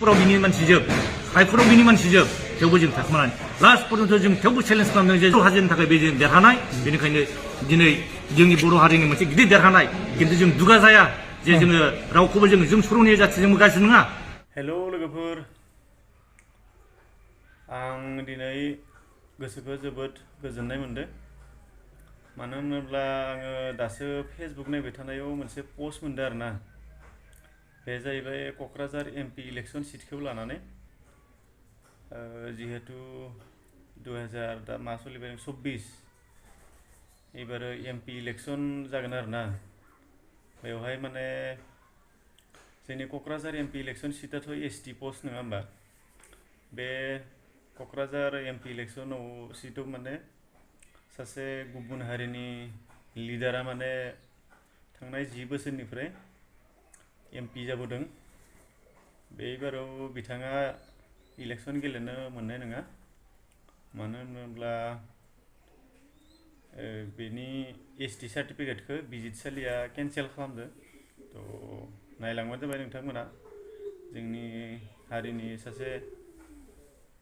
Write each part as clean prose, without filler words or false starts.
10% 미니만 지적, 8% 미니만 지적, 겨우 지금 다그만 라스트 포인트 지금 겨우 챌린지 하면 이제 하진 다가 매진 내 하나이, 그러니까 이제 정이 보러 하리는 뭐지 기대 내 하나이, 근데 지금 누가 사야 이제 지금 라우코벌 지금 소론이 자체 지금 가시는가? Hello लोगोफोर आं दिनै गोसोखौ जोबोद गोजोननाय मोनदों मानो होनोब्ला आङो दासो फेसबुक नायबाय थानायाव मोनसे पोस्ट मोनदों आरोना बे जाहैबाय क'क्राझार एमपि इलेक्शन सिटखौ लानानै जिहेतु 2000 दा मा सोलिबाय 24 एबारो एमपि इलेक्शन जागोन आरोना बेवहाय माने जोंनि क'क्राझार एमपि इलेक्शन सिटआथ' एसटि पोस्ट नङा होमबा बे क'क्राझार एमपि इलेक्शनाव सिटआव माने सासे गुबुन हारिनि लिडारा माने थांनाय 10 बोसोरनिफ्राय एमपि जाबोदों बे बाराव बिथाङा इलेक्शन गेलेनो मोननाय नङा मानो होनोब्ला बेनि एसटि सार्टिफिकेटखौ बिजिरसालिया केन्सेल खालामदो थ' नायलांबानो जाबाय नोंथांमोना जोंनि हारिनि सासे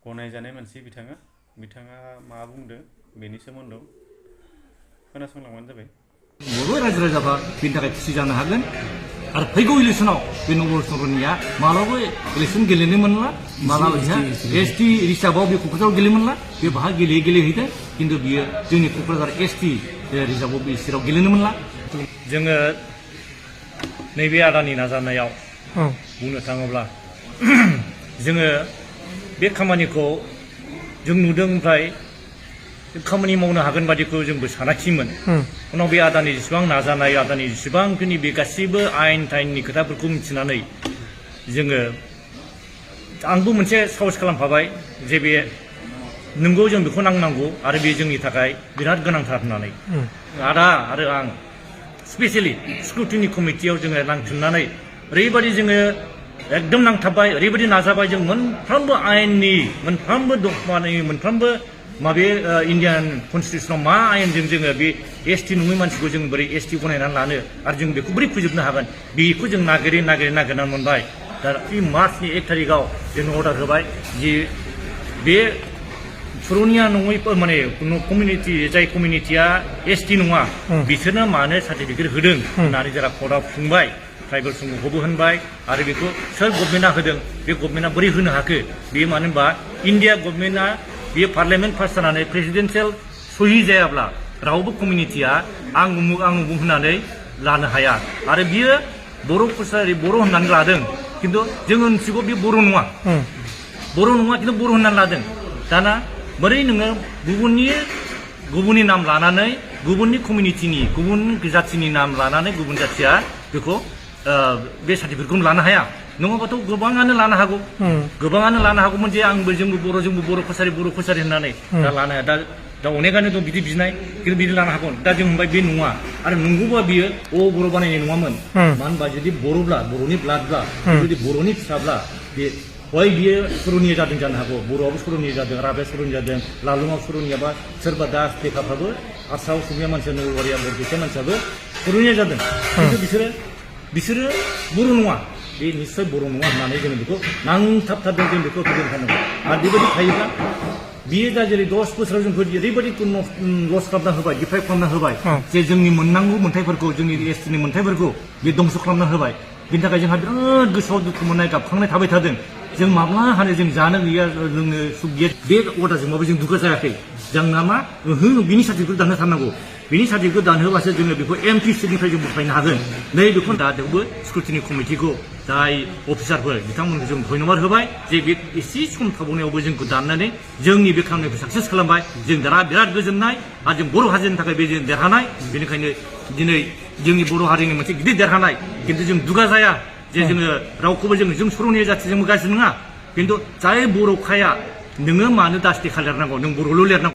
गनायजानाय मानसि बिथाङा मा बुंदों बेनि सोमोन्दै खोनासंलांबानो जाबाय बबे रायजो राजाफ्रा बेनि थाखाय खुसि जानो हागोन आरो फैगौ इलेक्शनाव बे नंगौ सरनिया मालाबा इलेक्शन गेलेनो मोनला मालाबा एसटि रिजार्भआव बे क'क्राझाराव गेलेनो मोनला बे बाहा गेलेहैदों खिन्थु बियो जोंनि क'क्राझार एसटि रिजार्भआव बे सिटआव गेलेनो मोनला जोङो नैबे आदानि नाजानायाव बुंनो थाङोब्ला जोङो बे खामानिखौ जों नुदों ओमफ्राय खामानि मावनो हागोन बादिखौ जोंबो सानाखिमोन उनाव बे आदानि जेसेबां नाजानाय आदानि जेसेबांखिनि बे गासैबो आयेन थाइननि खोथाफोरखौ मिथिनानै जोङो आंबो मोनसे साहस खालामफाबाय जे बे नोंगौ जों बेखौ नांनांगौ आरो बे जोंनि थाखाय बिराद गोनांथार होननानै आदा आरो आं स्पेसियेलि स्क्रुटिनि कमिटियाव जोङो नांफिननानै ओरैबायदि जोङो एकदम नांथाबबाय ओरैबायदि नाजाबाय जों मोनफ्रोमबो आयेननि मोनफ्रोमबो दफानि मोनफ्रोमबो माबे इन्डियान कनस्टिटिउसनाव मा आयेनजों जोङो बे एसटि नङै मानसिखौ जों बोरै एसटि गनायनानै लानो आरो जों बेखौ बोरै फोजोबनो हागोन बेखौ जों नागिरनानै मोनबाय दा मार्चनि 1 थारिखआव जों अर्डार होबाय जे बे पुरुनिया नङै माने कमिउनिटि जाय कमिउनिटिया एसटि नङा बिसोरनो मानो सार्टिफिकेट होदों होननानै जारा कर्टआव बुंबाय ट्राइबेल समूहखौबो होनबाय आरो बेखौ सोर गभर्नमेन्टआ होदों बे गभर्नमेन्टआ बोरै होनो हाखो बेयो मानो होनबा इन्डिया गभर्नमेन्टआ बेयो पार्लियामेन्ट पास जानानै प्रेसिडेन्सियेल सहि जायाब्ला रावबो कमिउनिटिया आं उमुक होननानै लानो हाया आरो बियो बर' कसारि बर' होननानै लादों खिन्थु जोङो मिथिगौ बे बर' नङा खिन्थु बर' होननानै लादों दाना बोरै नोङो गुबुननि नाम लानानै गुबुननि कमिउनिटिनि गुबुन जाथिनि नाम लानानै गुबुन जाथिया बेखौ बे सार्टिफिकेटखौ लानो हाया नङाबाथ' गोबाङानो लानो हागौमोन जे जोंबो बर' कसारि होननानै दा लानो हाया दा अनेकानो दं बिदि बिनाय खिन्थु बिदि लानो हागौ दा जों होनबाय बे नङा आरो नंगौबा बियो बर' बानायनाय नङामोन मानो होनबा जुदि बर'ब्ला बर'नि ब्लाडब्ला जुदि बर'नि फिसाब्ला बे हय बियो सरनिया जादों जानो हागौ बर'आबो सरनिया जादों राभाया सरनिया जादों लालुङाव सरनियाबा सोरबा दास लेखाफ्राबो हारसा असमिया मानसिया नौवारिया बरपेटा मानसियाबो सरनिया जादों खिन्थु बिसोरो बर' नङा बे निस्सय बर' नङा होननानै जों बेखौ नांथाबथारदों जों बेखौ खालामनांगौ आरो बेबायदि थायोब्ला बियो दा जेरै 10 बोसोराव जोंखौ ओरैबायदि लस खालामना होबाय डिप्राइभ खालामना होबाय जे जोंनि मोननांगौ मोन्थाइफोरखौ जोंनि एसटिनि मोन्थाइफोरखौ बे दंस' खालामना होबाय बिनि थाखाय जोंहा बिराद गोसोआव दुखु मोननाय गाबखांनाय थाबाय थादों जों माब्ला हानो जों जानो गैया लोंनो सुख गैया बे अर्डारजोंबाबो जों दुखु जायाखै जोंना मा बिनि सार्टिफिकेट दानो थारनांगौ बिनि सार्टिफिकेट दानहोबासो जोङो बेखौ एमपि सिटनिफ्राय जों बोख्लायनो हागोन नै बेखौ दाथेवबो स्क्रुटिनि कमिटिखौ जाय अफिसारफोर बिथांमोनखौ जों धन्यबाद होबाय जे बे एसे सम थाबावनायावबो जोंखौ दाननानै जोंनि बे खामानिखौ साक्सेस खालामबाय जों दाना बिराद गोजोननाय आरो जों बर' हारिनि थाखाय बे जों देरहानाय बेनिखायनो दिनै जोंनि बर' हारिनि मोनसे गिदिर देरहानाय खिन्थु जों दुगा जाया जे जोङो रावखौबो जों सरनिया जाथिजों गाज्रि नङा खिन्थु जाय बर'खाया नोङो मानो दास्ति खालिरनांगौ नों बर'ल' लिरनांगौ